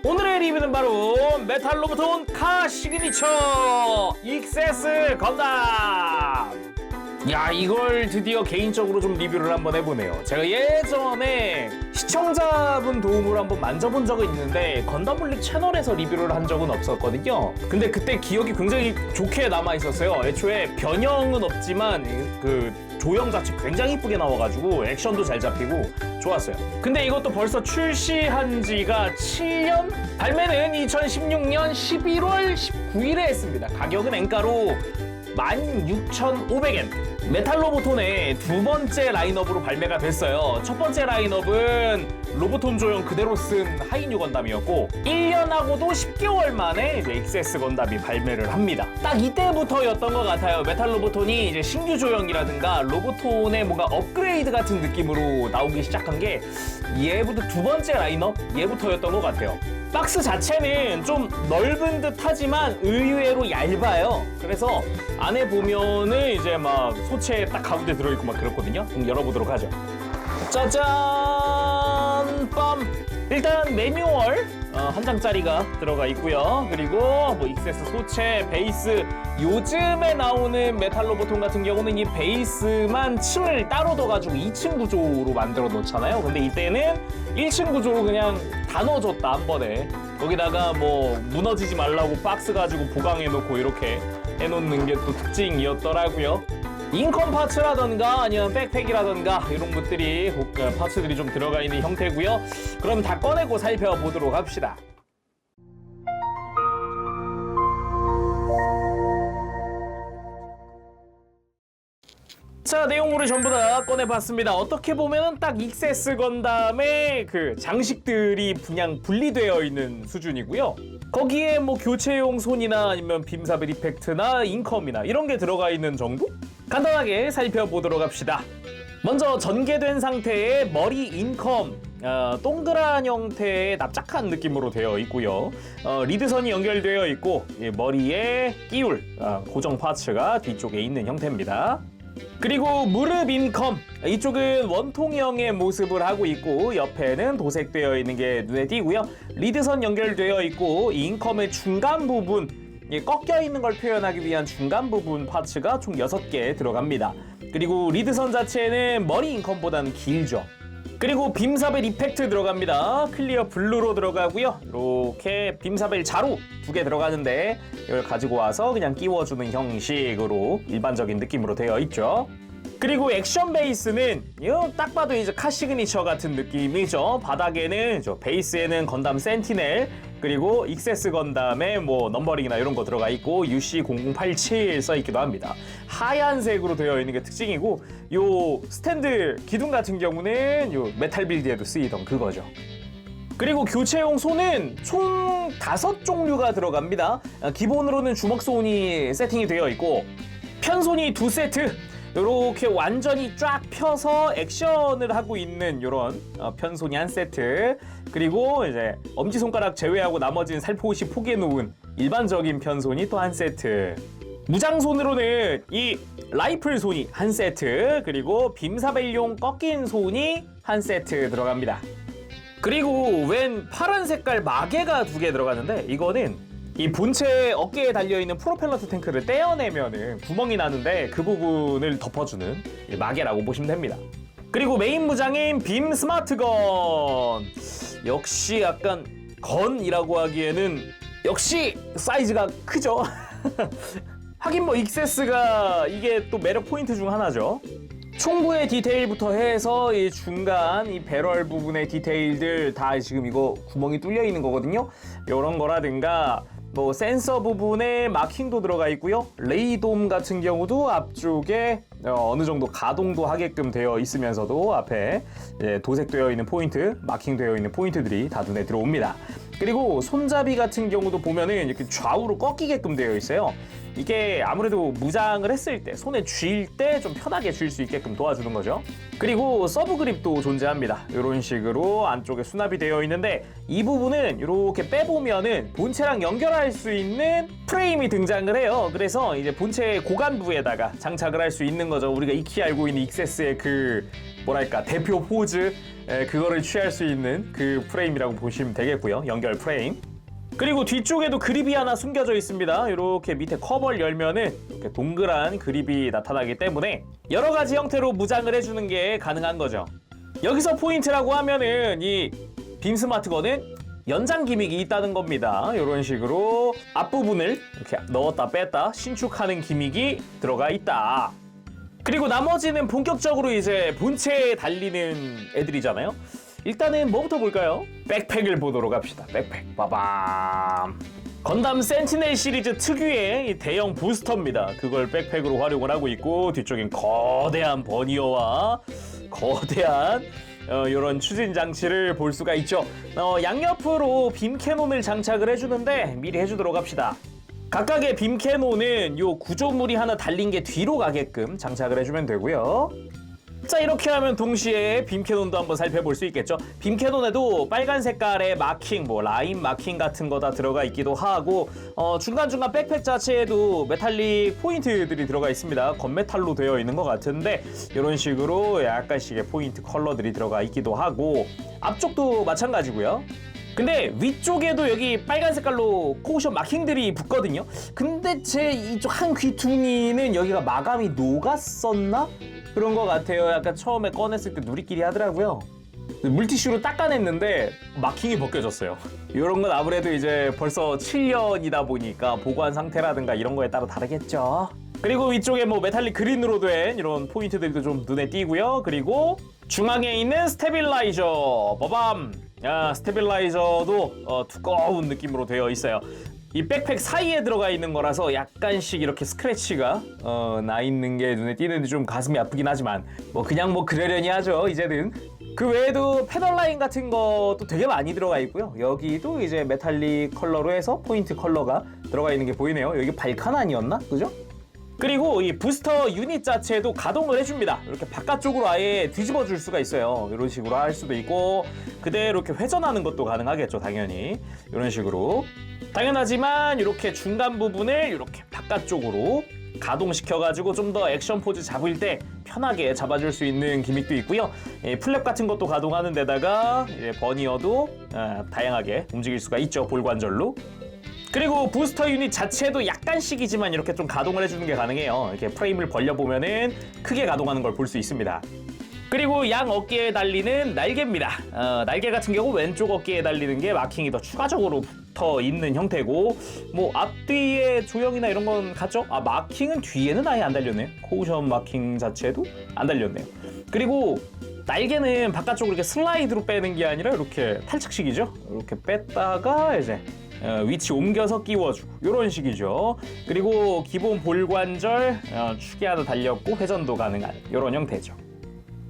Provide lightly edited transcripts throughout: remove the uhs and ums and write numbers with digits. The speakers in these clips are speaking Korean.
오늘의 리뷰는 바로 메탈로부터 온 카 시그니처 익세스 건담. 야, 이걸 드디어 개인적으로 좀 리뷰를 한번 해보네요. 제가 예전에 시청자분 도움으로 한번 만져본 적은 있는데 건담블릭 채널에서 리뷰를 한 적은 없었거든요. 근데 그때 기억이 굉장히 좋게 남아있었어요. 애초에 변형은 없지만 그 조형 자체 굉장히 이쁘게 나와가지고 액션도 잘 잡히고 좋았어요. 근데 이것도 벌써 출시한 지가 7년? 발매는 2016년 11월 19일에 했습니다. 가격은 엔가로 16,500엔. 메탈로보톤의 두 번째 라인업으로 발매가 됐어요. 첫 번째 라인업은 로보톤 조형 그대로 쓴 하이뉴 건담이었고 1년하고도 10개월 만에 이제 익세스 건담이 발매를 합니다. 딱 이때부터였던 것 같아요. 메탈로보톤이 이제 신규 조형이라든가 로보톤의 뭔가 업그레이드 같은 느낌으로 나오기 시작한 게 얘부터 두 번째 라인업? 얘부터였던 것 같아요. 박스 자체는 좀 넓은 듯 하지만 의외로 얇아요. 그래서 안에 보면은 이제 막 소체 딱 가운데 들어있고 막 그렇거든요. 그럼 열어보도록 하죠. 짜잔! 빰! 일단 매뉴얼 한 장짜리가 들어가 있고요. 그리고 뭐 익세스 소체, 베이스, 요즘에 나오는 메탈로보톤 같은 경우는 이 베이스만 층을 따로 둬가지고 2층 구조로 만들어 놓잖아요. 근데 이때는 1층 구조로 그냥 다 넣어줬다, 한 번에. 거기다가 뭐 무너지지 말라고 박스 가지고 보강해 놓고 이렇게 해놓는 게 또 특징이었더라고요. 인컴 파츠라던가 아니면 백팩이라던가 이런 것들이 파츠들이 좀 들어가 있는 형태고요. 그럼 다 꺼내고 살펴보도록 합시다. 자, 내용물을 전부 다 꺼내봤습니다. 어떻게 보면 딱 익세스 건담의 그 장식들이 그냥 분리되어 있는 수준이고요. 거기에 뭐 교체용 손이나 아니면 빔사벨 이펙트나 인컴이나 이런 게 들어가 있는 정도? 간단하게 살펴보도록 합시다. 먼저 전개된 상태의 머리 인컴, 동그란 형태의 납작한 느낌으로 되어 있고요. 리드선이 연결되어 있고 머리에 끼울 고정 파츠가 뒤쪽에 있는 형태입니다. 그리고 무릎 인컴, 이쪽은 원통형의 모습을 하고 있고 옆에는 도색되어 있는 게 눈에 띄고요. 리드선 연결되어 있고 인컴의 중간 부분, 꺾여 있는 걸 표현하기 위한 중간 부분 파츠가 총 6개 들어갑니다. 그리고 리드선 자체는 머리 인컴보다는 길죠. 그리고 빔사벨 이펙트 들어갑니다. 클리어 블루로 들어가고요. 이렇게 빔사벨 자루 2개 들어가는데 이걸 가지고 와서 그냥 끼워주는 형식으로 일반적인 느낌으로 되어 있죠. 그리고 액션 베이스는 이거 딱 봐도 이제 카 시그니처 같은 느낌이죠. 바닥에는 베이스에는 건담 센티넬, 그리고 익세스 건담의 뭐 넘버링이나 이런 거 들어가 있고 UC0087 써 있기도 합니다. 하얀색으로 되어 있는 게 특징이고, 요 스탠드 기둥 같은 경우는 요 메탈 빌드에도 쓰이던 그거죠. 그리고 교체용 손은 총 5종류가 들어갑니다. 기본으로는 주먹손이 세팅이 되어 있고 편손이 2세트, 이렇게 완전히 쫙 펴서 액션을 하고 있는 이런 편손이 한 세트, 그리고 이제 엄지손가락 제외하고 나머지는 살포시 포개해 놓은 일반적인 편손이 또 한 세트, 무장손으로는 이 라이플 손이 한 세트, 그리고 빔사벨용 꺾인 손이 한 세트 들어갑니다. 그리고 웬 파란 색깔 마개가 2개 들어가는데 이거는 이 본체 어깨에 달려있는 프로펠러트 탱크를 떼어내면은 구멍이 나는데 그 부분을 덮어주는 마개라고 보시면 됩니다. 그리고 메인 무장인 빔 스마트건, 역시 약간 건이라고 하기에는 역시 사이즈가 크죠. 하긴 뭐 익세스가 이게 또 매력 포인트 중 하나죠. 총구의 디테일부터 해서 이 중간 이 배럴 부분의 디테일들 다 지금 이거 구멍이 뚫려 있는 거거든요. 이런 거라든가 뭐 센서 부분에 마킹도 들어가 있고요. 레이돔 같은 경우도 앞쪽에 어느 정도 가동도 하게끔 되어 있으면서도 앞에 도색되어 있는 포인트, 마킹되어 있는 포인트들이 다 눈에 들어옵니다. 그리고 손잡이 같은 경우도 보면은 이렇게 좌우로 꺾이게끔 되어 있어요. 이게 아무래도 무장을 했을 때 손에 쥘 때 좀 편하게 쥘 수 있게끔 도와주는 거죠. 그리고 서브 그립도 존재합니다. 이런 식으로 안쪽에 수납이 되어 있는데 이 부분은 이렇게 빼보면은 본체랑 연결할 수 있는 프레임이 등장을 해요. 그래서 이제 본체 고관부에다가 장착을 할 수 있는 거죠. 우리가 익히 알고 있는 익세스의 그 뭐랄까 대표 포즈 그거를 취할 수 있는 그 프레임이라고 보시면 되겠고요. 연결 프레임. 그리고 뒤쪽에도 그립이 하나 숨겨져 있습니다. 이렇게 밑에 커버를 열면은 이렇게 동그란 그립이 나타나기 때문에 여러 가지 형태로 무장을 해주는 게 가능한 거죠. 여기서 포인트라고 하면은 이 빔스마트건은 연장 기믹이 있다는 겁니다. 이런 식으로 앞부분을 이렇게 넣었다 뺐다 신축하는 기믹이 들어가 있다. 그리고 나머지는 본격적으로 이제 본체에 달리는 애들이잖아요. 일단은 뭐부터 볼까요? 백팩을 보도록 합시다. 백팩 빠밤. 건담 센티넬 시리즈 특유의 이 대형 부스터입니다. 그걸 백팩으로 활용을 하고 있고 뒤쪽엔 거대한 버니어와 거대한 이런 추진 장치를 볼 수가 있죠. 양옆으로 빔 캐논을 장착을 해주는데 미리 해주도록 합시다. 각각의 빔 캐논은 요 구조물이 하나 달린 게 뒤로 가게끔 장착을 해주면 되고요. 자, 이렇게 하면 동시에 빔 캐논도 한번 살펴볼 수 있겠죠. 빔 캐논에도 빨간 색깔의 마킹, 뭐 라인 마킹 같은 거 다 들어가 있기도 하고 중간중간 백팩 자체에도 메탈릭 포인트들이 들어가 있습니다. 건메탈로 되어 있는 것 같은데 이런 식으로 약간씩의 포인트 컬러들이 들어가 있기도 하고 앞쪽도 마찬가지고요. 근데 위쪽에도 여기 빨간 색깔로 코션 마킹들이 붙거든요. 근데 제 이쪽 한 귀퉁이는 여기가 마감이 녹았었나? 그런 것 같아요. 약간 처음에 꺼냈을 때 누리끼리 하더라고요. 물티슈로 닦아냈는데 마킹이 벗겨졌어요. 이런 건 아무래도 이제 벌써 7년이다 보니까 보관 상태라든가 이런 거에 따라 다르겠죠. 그리고 위쪽에 뭐 메탈릭 그린으로 된 이런 포인트들도 좀 눈에 띄고요. 그리고 중앙에 있는 스테빌라이저 버밤. 스테빌라이저도 두꺼운 느낌으로 되어 있어요. 이 백팩 사이에 들어가 있는 거라서 약간씩 이렇게 스크래치가 나 있는 게 눈에 띄는데 좀 가슴이 아프긴 하지만 뭐 그냥 뭐 그러려니 하죠 이제는. 그 외에도 패널 라인 같은 것도 되게 많이 들어가 있고요. 여기도 이제 메탈릭 컬러로 해서 포인트 컬러가 들어가 있는 게 보이네요. 여기 발칸 아니었나? 그죠? 그리고 이 부스터 유닛 자체도 가동을 해줍니다. 이렇게 바깥쪽으로 아예 뒤집어 줄 수가 있어요. 이런 식으로 할 수도 있고 그대로 이렇게 회전하는 것도 가능하겠죠. 당연히 이런 식으로. 당연하지만 이렇게 중간 부분을 이렇게 바깥쪽으로 가동시켜가지고 좀 더 액션 포즈 잡을 때 편하게 잡아줄 수 있는 기믹도 있고요. 플랩 같은 것도 가동하는 데다가 이제 버니어도 다양하게 움직일 수가 있죠. 볼 관절로. 그리고 부스터 유닛 자체도 약간씩이지만 이렇게 좀 가동을 해주는 게 가능해요. 이렇게 프레임을 벌려보면은 크게 가동하는 걸 볼 수 있습니다. 그리고 양 어깨에 달리는 날개입니다. 날개 같은 경우 왼쪽 어깨에 달리는 게 마킹이 더 추가적으로 붙어 있는 형태고 뭐 앞뒤의 조형이나 이런 건 같죠? 마킹은 뒤에는 아예 안 달렸네요. 코우션 마킹 자체도 안 달렸네요. 그리고 날개는 바깥쪽으로 이렇게 슬라이드로 빼는 게 아니라 이렇게 탈착식이죠. 이렇게 뺐다가 이제 위치 옮겨서 끼워주고 이런 식이죠. 그리고 기본 볼관절 축이 하나 달렸고 회전도 가능한 이런 형태죠.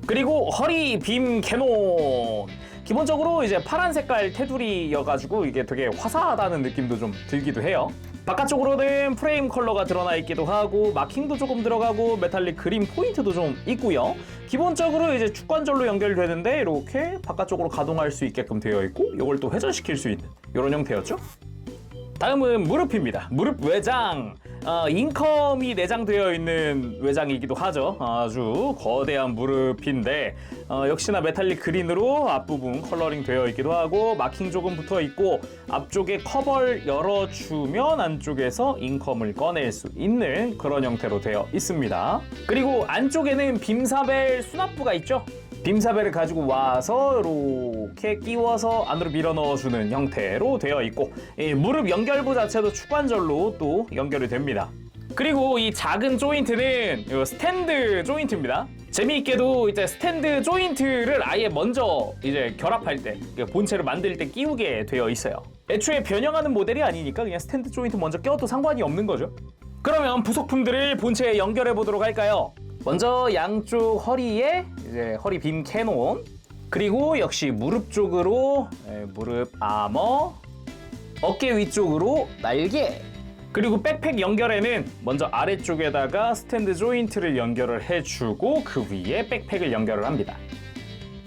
그리고 허리 빔 캐논 기본적으로 이제 파란 색깔 테두리여가지고 이게 되게 화사하다는 느낌도 좀 들기도 해요. 바깥쪽으로는 프레임 컬러가 드러나 있기도 하고 마킹도 조금 들어가고 메탈릭 그린 포인트도 좀 있고요. 기본적으로 이제 축관절로 연결되는데 이렇게 바깥쪽으로 가동할 수 있게끔 되어 있고 이걸 또 회전시킬 수 있는 이런 형태였죠. 다음은 무릎입니다. 무릎 외장. 인컴이 내장되어 있는 외장이기도 하죠. 아주 거대한 무릎인데 역시나 메탈릭 그린으로 앞부분 컬러링 되어 있기도 하고 마킹 조금 붙어 있고 앞쪽에 커버를 열어주면 안쪽에서 인컴을 꺼낼 수 있는 그런 형태로 되어 있습니다. 그리고 안쪽에는 빔사벨 수납부가 있죠. 빔사벨을 가지고 와서 이렇게 끼워서 안으로 밀어 넣어주는 형태로 되어 있고 무릎 연결부 자체도 축관절로 또 연결이 됩니다. 그리고 이 작은 조인트는 스탠드 조인트입니다. 재미있게도 이제 스탠드 조인트를 아예 먼저 이제 결합할 때 본체를 만들 때 끼우게 되어 있어요. 애초에 변형하는 모델이 아니니까 그냥 스탠드 조인트 먼저 껴도 상관이 없는 거죠. 그러면 부속품들을 본체에 연결해 보도록 할까요? 먼저 양쪽 허리에 이제 허리 빔 캐논, 그리고 역시 무릎 쪽으로 무릎 아머, 어깨 위쪽으로 날개, 그리고 백팩 연결에는 먼저 아래쪽에다가 스탠드 조인트를 연결을 해주고 그 위에 백팩을 연결을 합니다.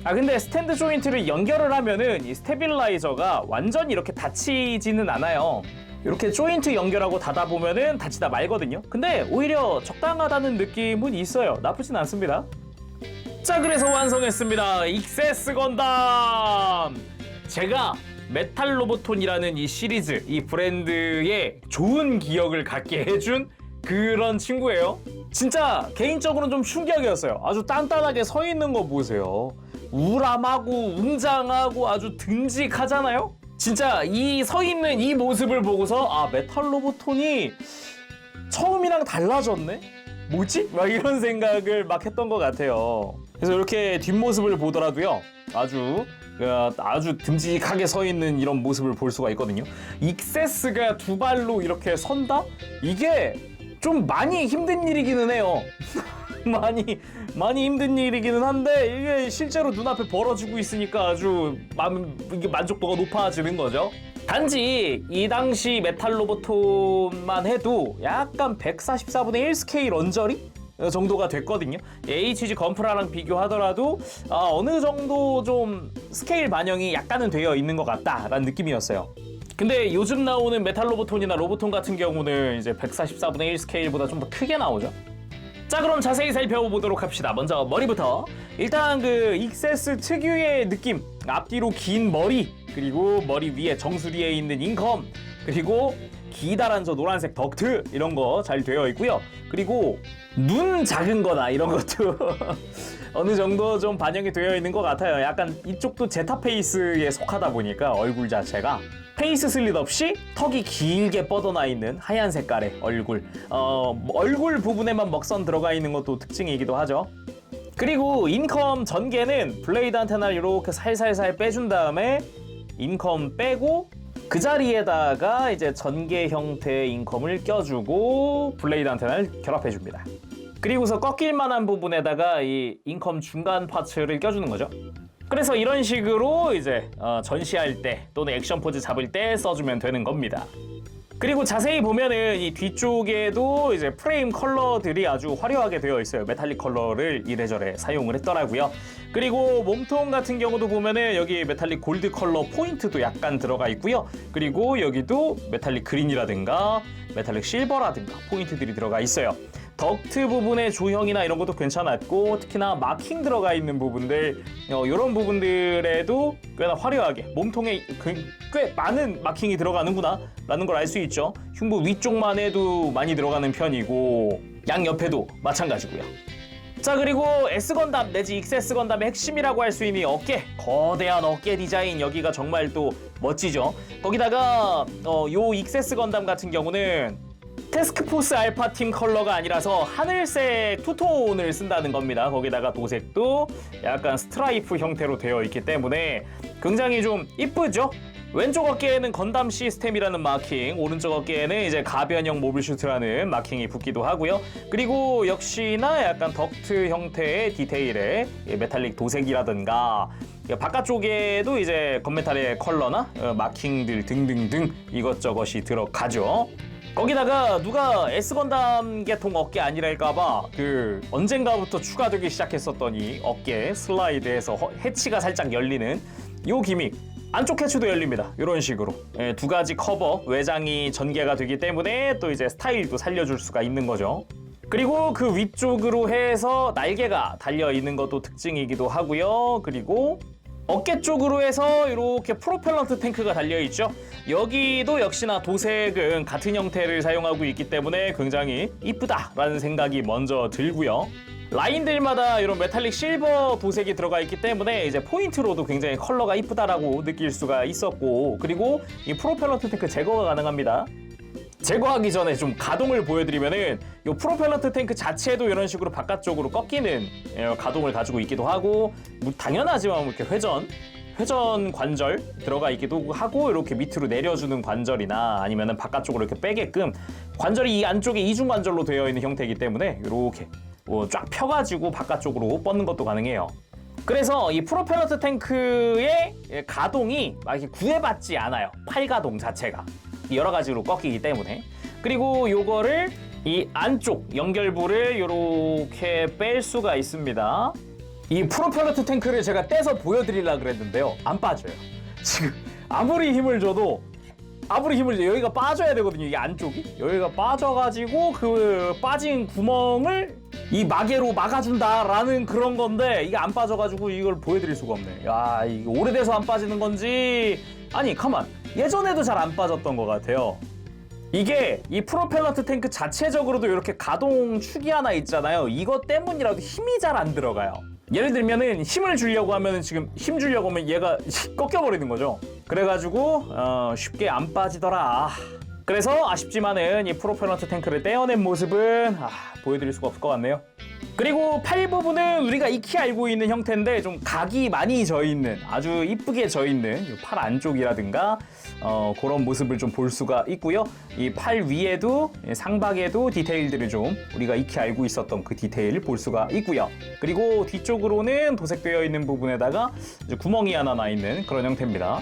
근데 스탠드 조인트를 연결을 하면은 이 스테빌라이저가 완전히 이렇게 닫히지는 않아요. 이렇게 조인트 연결하고 닫아보면은 닫히다 말거든요. 근데 오히려 적당하다는 느낌은 있어요. 나쁘진 않습니다. 자, 그래서 완성했습니다. 익세스 건담. 제가 메탈 로보톤이라는 이 시리즈, 이 브랜드에 좋은 기억을 갖게 해준 그런 친구예요. 진짜 개인적으로는 좀 충격이었어요. 아주 단단하게 서 있는 거 보세요. 우람하고 웅장하고 아주 듬직하잖아요. 진짜 이 서 있는 이 모습을 보고서 아, 메탈 로보톤이 처음이랑 달라졌네? 뭐지? 막 이런 생각을 막 했던 것 같아요. 그래서 이렇게 뒷모습을 보더라도요, 아주 듬직하게 서 있는 이런 모습을 볼 수가 있거든요. 익세스가 두 발로 이렇게 선다? 이게 좀 많이 힘든 일이기는 해요. 많이 힘든 일이기는 한데 이게 실제로 눈앞에 벌어지고 있으니까 아주 이게 만족도가 높아지는 거죠. 단지 이 당시 메탈 로보톤만 해도 약간 144분의 1 스케일 언저리 정도가 됐거든요. HG 건프라랑 비교하더라도 어느 정도 좀 스케일 반영이 약간은 되어 있는 것 같다라는 느낌이었어요. 근데 요즘 나오는 메탈 로보톤이나 로보톤 같은 경우는 이제 144분의 1 스케일보다 좀 더 크게 나오죠. 자, 그럼 자세히 살펴보도록 합시다. 먼저 머리부터. 일단 그 익세스 특유의 느낌, 앞뒤로 긴 머리, 그리고 머리 위에 정수리에 있는 인컴, 그리고 기다란 저 노란색 덕트 이런 거 잘 되어 있고요. 그리고 눈 작은 거나 이런 것도 어느 정도 좀 반영이 되어 있는 것 같아요. 약간 이쪽도 제타 페이스에 속하다 보니까 얼굴 자체가 페이스 슬릿 없이 턱이 길게 뻗어나 있는 하얀 색깔의 얼굴. 얼굴 부분에만 먹선 들어가 있는 것도 특징이기도 하죠. 그리고 인컴 전개는 블레이드 안테나를 이렇게 살살살 빼준 다음에 인컴 빼고 그 자리에다가 이제 전개 형태의 인컴을 껴주고 블레이드 안테나를 결합해줍니다. 그리고서 꺾일 만한 부분에다가 이 인컴 중간 파츠를 껴주는 거죠. 그래서 이런 식으로 이제 전시할 때 또는 액션 포즈 잡을 때 써주면 되는 겁니다. 그리고 자세히 보면은 이 뒤쪽에도 이제 프레임 컬러들이 아주 화려하게 되어 있어요. 메탈릭 컬러를 이래저래 사용을 했더라고요. 그리고 몸통 같은 경우도 보면은 여기 메탈릭 골드 컬러 포인트도 약간 들어가 있고요. 그리고 여기도 메탈릭 그린이라든가 메탈릭 실버라든가 포인트들이 들어가 있어요. 덕트 부분의 조형이나 이런 것도 괜찮았고, 특히나 마킹 들어가 있는 부분들, 이런 부분들에도 꽤나 화려하게 몸통에 꽤 많은 마킹이 들어가는구나 라는 걸 알 수 있죠. 흉부 위쪽만 해도 많이 들어가는 편이고 양옆에도 마찬가지고요. 자, 그리고 S건담 내지 익세스 건담의 핵심이라고 할 수 있는 어깨, 거대한 어깨 디자인, 여기가 정말 또 멋지죠. 거기다가 요 익세스 건담 같은 경우는 태스크포스 알파 팀 컬러가 아니라서 하늘색 투톤을 쓴다는 겁니다. 거기다가 도색도 약간 스트라이프 형태로 되어 있기 때문에 굉장히 좀 이쁘죠? 왼쪽 어깨에는 건담 시스템이라는 마킹, 오른쪽 어깨에는 이제 가변형 모빌 슈트라는 마킹이 붙기도 하고요. 그리고 역시나 약간 덕트 형태의 디테일의 메탈릭 도색이라든가 바깥쪽에도 이제 건메탈의 컬러나 마킹들 등등등 이것저것이 들어가죠. 거기다가 누가 S건담 계통 어깨 아니랄까봐 언젠가부터 추가되기 시작했었던 이 어깨 슬라이드에서 해치가 살짝 열리는 요 기믹, 안쪽 해치도 열립니다. 이런 식으로 두 가지 커버, 외장이 전개가 되기 때문에 또 이제 스타일도 살려줄 수가 있는 거죠. 그리고 그 위쪽으로 해서 날개가 달려 있는 것도 특징이기도 하고요. 그리고 어깨 쪽으로 해서 이렇게 프로펠런트 탱크가 달려있죠. 여기도 역시나 도색은 같은 형태를 사용하고 있기 때문에 굉장히 이쁘다라는 생각이 먼저 들고요. 라인들마다 이런 메탈릭 실버 도색이 들어가 있기 때문에 이제 포인트로도 굉장히 컬러가 이쁘다라고 느낄 수가 있었고, 그리고 이 프로펠런트 탱크 제거가 가능합니다. 제거하기 전에 좀 가동을 보여드리면은 이 프로펠런트 탱크 자체도 이런 식으로 바깥쪽으로 꺾이는 가동을 가지고 있기도 하고, 뭐 당연하지만 이렇게 회전 관절 들어가 있기도 하고, 이렇게 밑으로 내려주는 관절이나 아니면은 바깥쪽으로 이렇게 빼게끔 관절이 이 안쪽에 이중 관절로 되어 있는 형태이기 때문에 이렇게 쫙 펴가지고 바깥쪽으로 뻗는 것도 가능해요. 그래서 이 프로펠런트 탱크의 가동이 막 이렇게 구애받지 않아요. 팔 가동 자체가 여러 가지로 꺾이기 때문에. 그리고 요거를 이 안쪽 연결부를 이렇게 뺄 수가 있습니다. 이 프로펠러트 탱크를 제가 떼서 보여드리려고 그랬는데요, 안 빠져요. 지금 아무리 힘을 줘도 앞으로 힘을 줘. 여기가 빠져야 되거든요. 이게 안쪽이. 여기가 빠져가지고 그 빠진 구멍을 이 마개로 막아준다라는 그런 건데 이게 안 빠져가지고 이걸 보여드릴 수가 없네. 야, 이게 오래돼서 안 빠지는 건지 아니 가만 예전에도 잘 안 빠졌던 것 같아요. 이게 이 프로펠러트 탱크 자체적으로도 이렇게 가동 축이 하나 있잖아요. 이것 때문이라도 힘이 잘 안 들어가요. 예를 들면은 힘을 주려고 하면은 지금 힘 주려고 하면 얘가 꺾여버리는 거죠. 그래가지고 쉽게 안 빠지더라. 그래서 아쉽지만은 이 프로펠러트 탱크를 떼어낸 모습은 보여드릴 수가 없을 것 같네요. 그리고 팔 부분은 우리가 익히 알고 있는 형태인데 좀 각이 많이 져있는 아주 이쁘게 져있는 팔 안쪽이라든가 그런 모습을 좀 볼 수가 있고요. 이 팔 위에도 상박에도 디테일들을 좀 우리가 익히 알고 있었던 그 디테일을 볼 수가 있고요. 그리고 뒤쪽으로는 도색되어 있는 부분에다가 이제 구멍이 하나 나 있는 그런 형태입니다.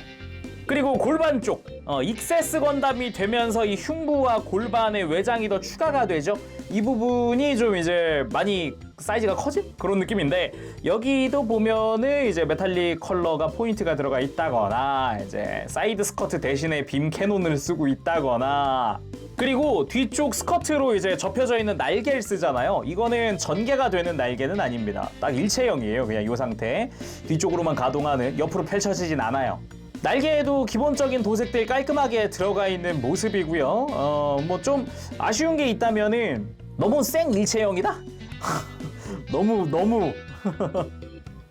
그리고 골반 쪽 익세스 건담이 되면서 이 흉부와 골반의 외장이 더 추가가 되죠. 이 부분이 좀 이제 많이 사이즈가 커진 그런 느낌인데 여기도 보면은 이제 메탈릭 컬러가 포인트가 들어가 있다거나 이제 사이드 스커트 대신에 빔 캐논을 쓰고 있다거나 그리고 뒤쪽 스커트로 이제 접혀져 있는 날개를 쓰잖아요. 이거는 전개가 되는 날개는 아닙니다. 딱 일체형이에요. 그냥 이 상태 뒤쪽으로만 가동하는 옆으로 펼쳐지진 않아요. 날개에도 기본적인 도색들이 깔끔하게 들어가 있는 모습이고요. 뭐 좀 아쉬운 게 있다면은 너무 생 일체형이다? 너무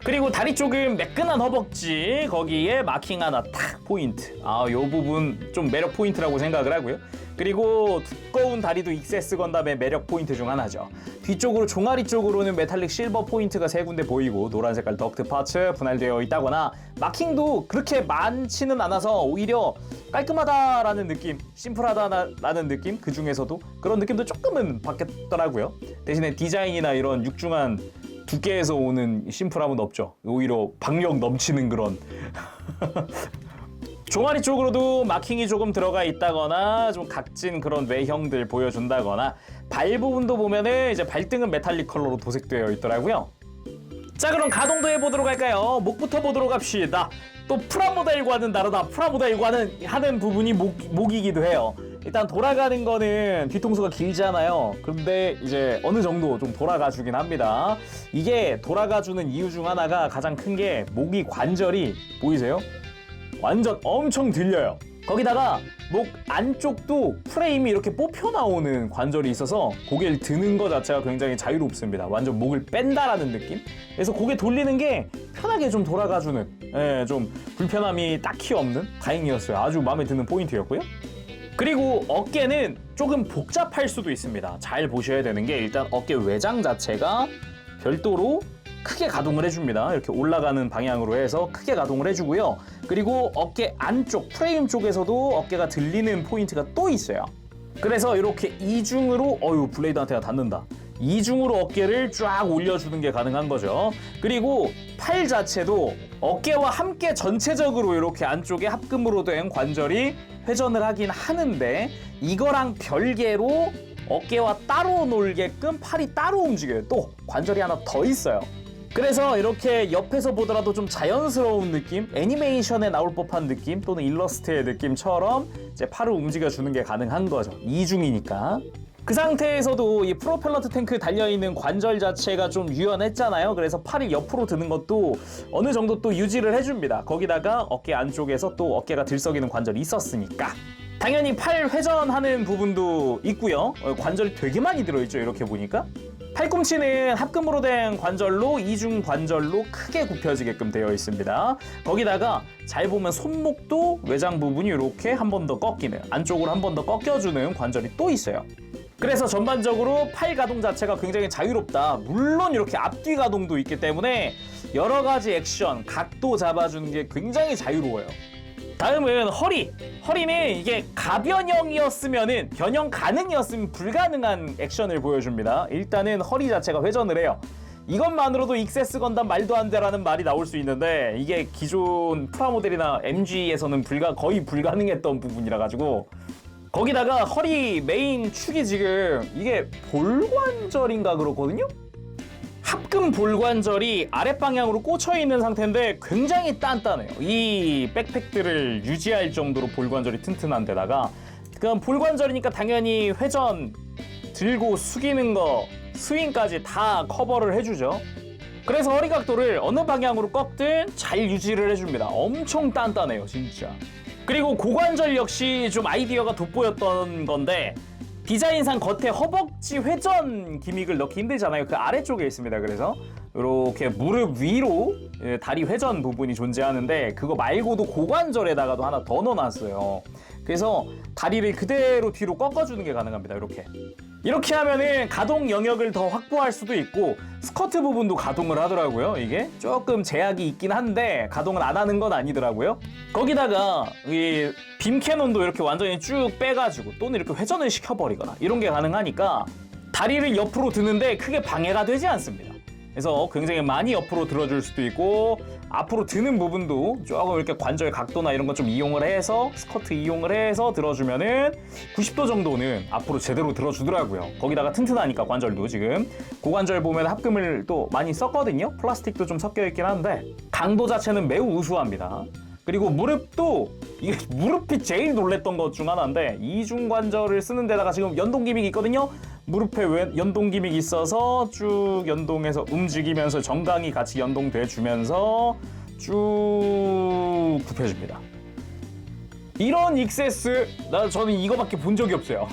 그리고 다리 쪽은 매끈한 허벅지 거기에 마킹 하나 탁 포인트. 요 부분 좀 매력 포인트라고 생각을 하고요. 그리고 두꺼운 다리도 익세스 건담의 매력 포인트 중 하나죠. 뒤쪽으로 종아리 쪽으로는 메탈릭 실버 포인트가 3군데 보이고 노란 색깔 덕트 파츠 분할되어 있다거나 마킹도 그렇게 많지는 않아서 오히려 깔끔하다라는 느낌, 심플하다라는 느낌 그 중에서도 그런 느낌도 조금은 받겠더라고요. 대신에 디자인이나 이런 육중한 두께에서 오는 심플함은 없죠. 오히려 박력 넘치는 그런 종아리 쪽으로도 마킹이 조금 들어가 있다거나 좀 각진 그런 외형들 보여준다거나 발 부분도 보면은 이제 발등은 메탈릭 컬러로 도색되어 있더라고요. 자, 그럼 가동도 해보도록 할까요? 목부터 보도록 합시다. 또 프라모델과는 다르다. 프라모델과는 하는 부분이 목이기도 해요. 일단 돌아가는 거는 뒤통수가 길잖아요. 그런데 이제 어느 정도 좀 돌아가 주긴 합니다. 이게 돌아가 주는 이유 중 하나가 가장 큰 게 목이 관절이 보이세요? 완전 엄청 들려요. 거기다가 목 안쪽도 프레임이 이렇게 뽑혀 나오는 관절이 있어서 고개를 드는 것 자체가 굉장히 자유롭습니다. 완전 목을 뺀다라는 느낌? 그래서 고개 돌리는 게 편하게 좀 돌아가주는 좀 불편함이 딱히 없는 다행이었어요. 아주 마음에 드는 포인트였고요. 그리고 어깨는 조금 복잡할 수도 있습니다. 잘 보셔야 되는 게 일단 어깨 외장 자체가 별도로 크게 가동을 해줍니다. 이렇게 올라가는 방향으로 해서 크게 가동을 해주고요. 그리고 어깨 안쪽 프레임 쪽에서도 어깨가 들리는 포인트가 또 있어요. 그래서 이렇게 이중으로 블레이드한테가 닿는다. 이중으로 어깨를 쫙 올려주는 게 가능한 거죠. 그리고 팔 자체도 어깨와 함께 전체적으로 이렇게 안쪽에 합금으로 된 관절이 회전을 하긴 하는데 이거랑 별개로 어깨와 따로 놀게끔 팔이 따로 움직여요. 또 관절이 하나 더 있어요. 그래서 이렇게 옆에서 보더라도 좀 자연스러운 느낌, 애니메이션에 나올 법한 느낌 또는 일러스트의 느낌처럼 이제 팔을 움직여주는 게 가능한 거죠. 이중이니까. 그 상태에서도 이 프로펠러트 탱크 달려있는 관절 자체가 좀 유연했잖아요. 그래서 팔이 옆으로 드는 것도 어느 정도 또 유지를 해줍니다. 거기다가 어깨 안쪽에서 또 어깨가 들썩이는 관절이 있었으니까. 당연히 팔 회전하는 부분도 있고요. 관절이 되게 많이 들어있죠. 이렇게 보니까. 팔꿈치는 합금으로 된 관절로 이중 관절로 크게 굽혀지게끔 되어 있습니다. 거기다가 잘 보면 손목도 외장 부분이 이렇게 한 번 더 꺾이는 안쪽으로 한 번 더 꺾여주는 관절이 또 있어요. 그래서 전반적으로 팔 가동 자체가 굉장히 자유롭다. 물론 이렇게 앞뒤 가동도 있기 때문에 여러 가지 액션, 각도 잡아주는 게 굉장히 자유로워요. 다음은 허리. 허리는 이게 가변형이었으면은 변형 가능이었으면 불가능한 액션을 보여줍니다. 일단은 허리 자체가 회전을 해요. 이것만으로도 익세스 건담 말도 안 되라는 말이 나올 수 있는데 이게 기존 프라모델이나 MG에서는 거의 불가능했던 부분이라 가지고 거기다가 허리 메인 축이 지금 이게 볼관절인가 그렇거든요? 합금 볼관절이 아랫방향으로 꽂혀있는 상태인데 굉장히 단단해요. 이 백팩들을 유지할 정도로 볼관절이 튼튼한 데다가 그럼 볼관절이니까 당연히 회전, 들고 숙이는 거, 스윙까지 다 커버를 해주죠. 그래서 허리 각도를 어느 방향으로 꺾든 잘 유지를 해줍니다. 엄청 단단해요, 진짜. 그리고 고관절 역시 좀 아이디어가 돋보였던 건데 디자인상 겉에 허벅지 회전 기믹을 넣기 힘들잖아요. 그 아래쪽에 있습니다. 그래서 이렇게 무릎 위로 다리 회전 부분이 존재하는데 그거 말고도 고관절에다가도 하나 더 넣어놨어요. 그래서 다리를 그대로 뒤로 꺾어주는 게 가능합니다. 이렇게 하면은 가동 영역을 더 확보할 수도 있고 스커트 부분도 가동을 하더라고요. 이게 조금 제약이 있긴 한데 가동을 안 하는 건 아니더라고요. 거기다가 이 빔 캐논도 이렇게 완전히 쭉 빼가지고 또는 이렇게 회전을 시켜버리거나 이런 게 가능하니까 다리를 옆으로 드는데 크게 방해가 되지 않습니다. 그래서 굉장히 많이 옆으로 들어줄 수도 있고 앞으로 드는 부분도 조금 이렇게 관절 각도나 이런 거 좀 이용을 해서 스커트 이용을 해서 들어주면은 90도 정도는 앞으로 제대로 들어주더라고요. 거기다가 튼튼하니까 관절도 지금 고관절 보면 합금을 또 많이 썼거든요. 플라스틱도 좀 섞여 있긴 한데 강도 자체는 매우 우수합니다. 그리고 무릎도 이게 무릎이 제일 놀랬던 것 중 하나인데 이중관절을 쓰는 데다가 지금 연동 기믹이 있거든요. 무릎에 연동 기믹이 있어서 쭉 연동해서 움직이면서 정강이 같이 연동돼 주면서 쭉 굽혀줍니다. 이런 익세스 저는 이거밖에 본 적이 없어요.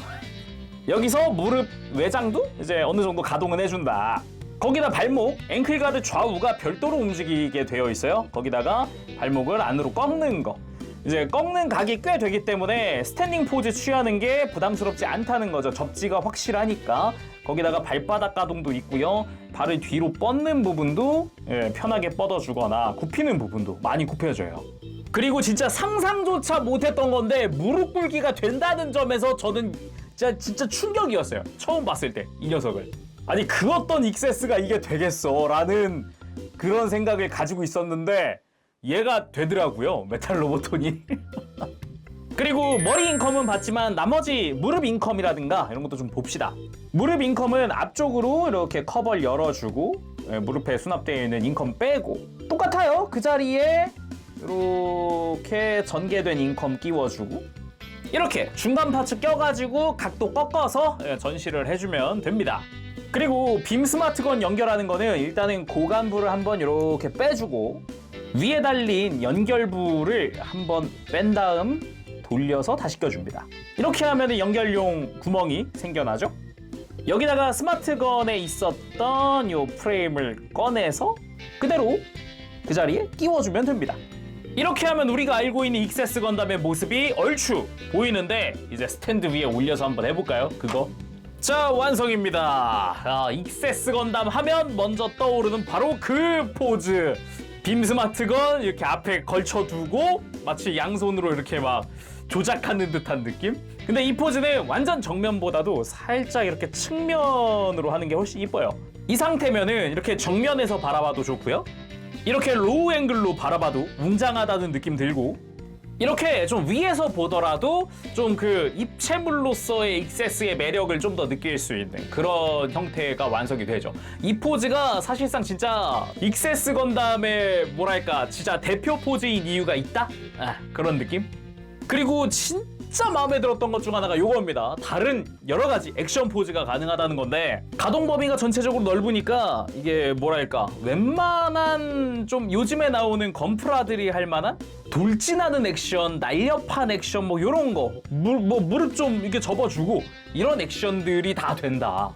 여기서 무릎 외장도 이제 어느 정도 가동은 해준다. 거기다 발목, 앵클가드 좌우가 별도로 움직이게 되어 있어요. 거기다가 발목을 안으로 꺾는 거. 이제 꺾는 각이 꽤 되기 때문에 스탠딩 포즈 취하는 게 부담스럽지 않다는 거죠. 접지가 확실하니까. 거기다가 발바닥 가동도 있고요. 발을 뒤로 뻗는 부분도 편하게 뻗어주거나 굽히는 부분도 많이 굽혀져요. 그리고 진짜 상상조차 못했던 건데 무릎 꿇기가 된다는 점에서 저는 진짜 충격이었어요. 처음 봤을 때 이 녀석을. 아니 그 어떤 익세스가 이게 되겠어 라는 그런 생각을 가지고 있었는데 얘가 되더라고요. 메탈 로보톤이. 그리고 머리 인컴은 봤지만 나머지 무릎 인컴이라든가 이런 것도 좀 봅시다. 무릎 인컴은 앞쪽으로 이렇게 커버를 열어주고 무릎에 수납되어 있는 인컴 빼고 똑같아요. 그 자리에 이렇게 전개된 인컴 끼워주고 이렇게 중간 파츠 껴가지고 각도 꺾어서 전시를 해주면 됩니다. 그리고 빔 스마트건 연결하는 거는 일단은 고관부를 한번 이렇게 빼주고 위에 달린 연결부를 한번 뺀 다음 돌려서 다시 껴줍니다. 이렇게 하면 연결용 구멍이 생겨나죠. 여기다가 스마트건에 있었던 이 프레임을 꺼내서 그대로 그 자리에 끼워주면 됩니다. 이렇게 하면 우리가 알고 있는 익세스 건담의 모습이 얼추 보이는데 이제 스탠드 위에 올려서 한번 해볼까요? 그거? 자, 완성입니다. 익세스 건담 하면 먼저 떠오르는 바로 그 포즈. 빔 스마트건 이렇게 앞에 걸쳐두고 마치 양손으로 이렇게 막 조작하는 듯한 느낌? 근데 이 포즈는 완전 정면보다도 살짝 이렇게 측면으로 하는 게 훨씬 이뻐요. 이 상태면은 이렇게 정면에서 바라봐도 좋고요. 이렇게 로우 앵글로 바라봐도 웅장하다는 느낌 들고 이렇게 좀 위에서 보더라도 좀 그 입체물로서의 익세스의 매력을 좀 더 느낄 수 있는 그런 형태가 완성이 되죠. 이 포즈가 사실상 진짜 익세스 건담의 뭐랄까 진짜 대표 포즈인 이유가 있다? 그런 느낌? 그리고 진짜 마음에 들었던 것 중 하나가 요겁니다. 다른 여러 가지 액션 포즈가 가능하다는 건데 가동 범위가 전체적으로 넓으니까 이게 뭐랄까 웬만한 좀 요즘에 나오는 건프라들이 할 만한 돌진하는 액션, 날렵한 액션 뭐 요런 거 무릎 좀 이렇게 접어주고 이런 액션들이 다 된다.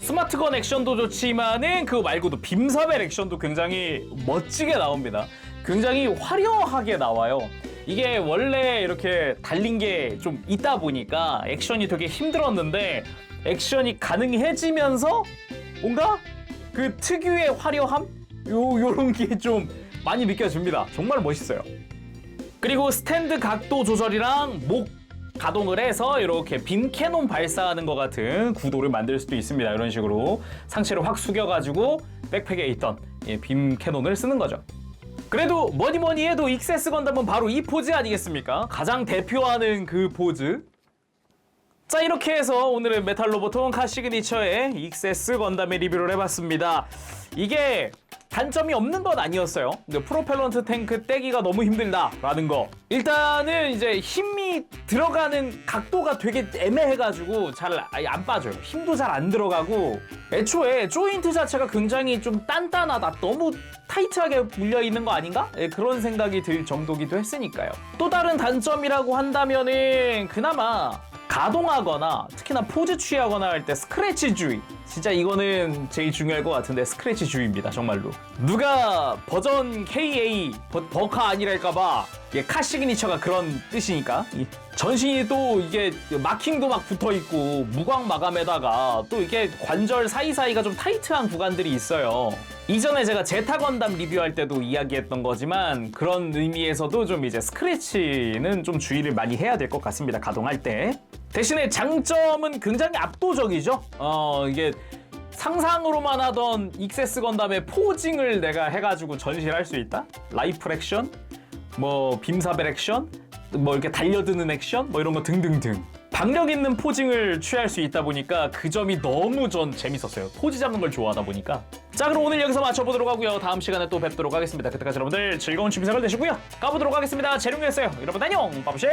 스마트건 액션도 좋지만은 그거 말고도 빔사벨 액션도 굉장히 멋지게 나옵니다. 굉장히 화려하게 나와요. 이게 원래 이렇게 달린 게 좀 있다 보니까 액션이 되게 힘들었는데 액션이 가능해지면서 뭔가 그 특유의 화려함? 요런 게 좀 많이 느껴집니다. 정말 멋있어요. 그리고 스탠드 각도 조절이랑 목 가동을 해서 이렇게 빔 캐논 발사하는 것 같은 구도를 만들 수도 있습니다. 이런 식으로 상체를 확 숙여가지고 백팩에 있던 빔 캐논을 쓰는 거죠. 그래도 뭐니 해도 익세스 건담은 바로 이 포즈 아니겠습니까? 가장 대표하는 그 포즈. 자, 이렇게 해서 오늘은 메탈로보통 카 시그니처의 익세스 건담의 리뷰를 해봤습니다. 이게 단점이 없는 건 아니었어요. 프로펠런트 탱크 떼기가 너무 힘들다라는 거. 일단은 이제 힘이 들어가는 각도가 되게 애매해가지고 잘 안 빠져요. 힘도 잘 안 들어가고 애초에 조인트 자체가 굉장히 좀 단단하다. 너무 타이트하게 물려있는 거 아닌가? 예, 그런 생각이 들 정도기도 했으니까요. 또 다른 단점이라고 한다면은 그나마 가동하거나 특히나 포즈 취하거나 할 때 스크래치 주의, 진짜 이거는 제일 중요할 것 같은데 스크래치 주의입니다. 정말로 누가 버전 KA 버카 아니랄까봐 카 시그니처가 그런 뜻이니까 전신이 또 이게 마킹도 막 붙어있고 무광 마감에다가 또 이게 관절 사이사이가 좀 타이트한 구간들이 있어요. 이전에 제가 제타 건담 리뷰할 때도 이야기했던 거지만 그런 의미에서도 좀 이제 스크래치는 좀 주의를 많이 해야 될 것 같습니다. 가동할 때. 대신에 장점은 굉장히 압도적이죠. 이게 상상으로만 하던 익세스 건담의 포징을 내가 해가지고 전시를 할 수 있다? 라이플 액션, 뭐 빔사벨 액션, 뭐 이렇게 달려드는 액션, 뭐 이런 거 등등등. 박력 있는 포징을 취할 수 있다 보니까 그 점이 너무 전 재밌었어요. 포즈 잡는 걸 좋아하다 보니까. 자, 그럼 오늘 여기서 마쳐보도록 하고요. 다음 시간에 또 뵙도록 하겠습니다. 그때까지 여러분들 즐거운 취미생활 되시고요. 가보도록 하겠습니다. 재룡이었어요. 여러분 안녕, 빠부쉐.